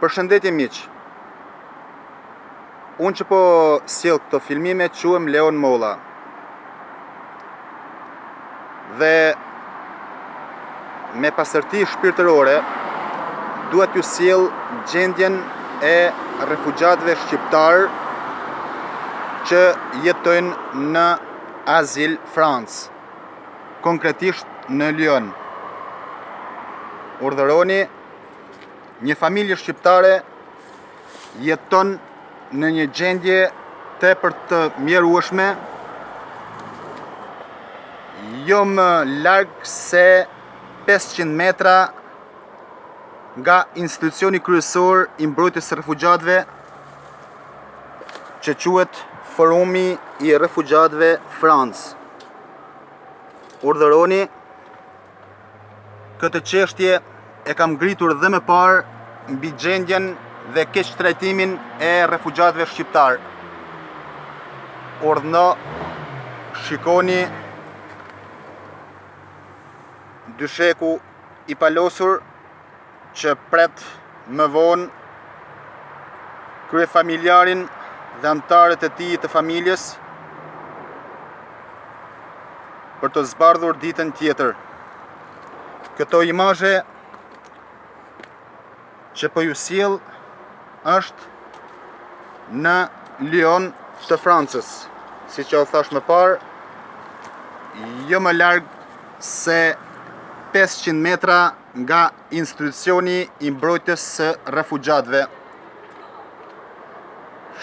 Përshëndetje miq. Unë që po sjell këto filmime quhem Leon Molla. Dhe me pastërti shpirtërore duhet t'ju sjell gjendjen e refugjatëve shqiptar që jetojnë në azil Francë, konkretisht në Lyon. Urdhëroni, një familje shqiptare jeton në një gjendje tepër të mjerueshme, jo më larg se 500 metra nga institucioni kryesor i mbrojtjes së refugjatëve, që quhet Forumi i Refugjatëve Francë. Urdhëroni, këtë çështje e kam ngritur dhe më parë mbi gjendjen dhe keqtrajtimin e refugjatëve shqiptar. Urdhëno, shikoni dysheku i palosur që pret më vonë kryefamiljarin dhe anëtarët e tij të familjes për të zbardhur ditën tjetër. Këto imazhe që po ju sjell është në Lyon të Francës, siç u thash më parë, jo më larg se 500 metra nga institucioni i mbrojtjes së refugjatëve.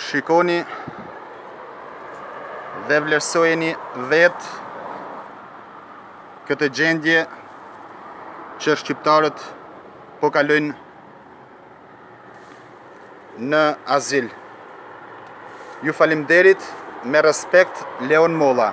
Shikoni dhe vlerësojeni vetë këtë gjendje që shqiptarët po kalojnë në azil. Ju faleminderit, me respekt, Leon Molla.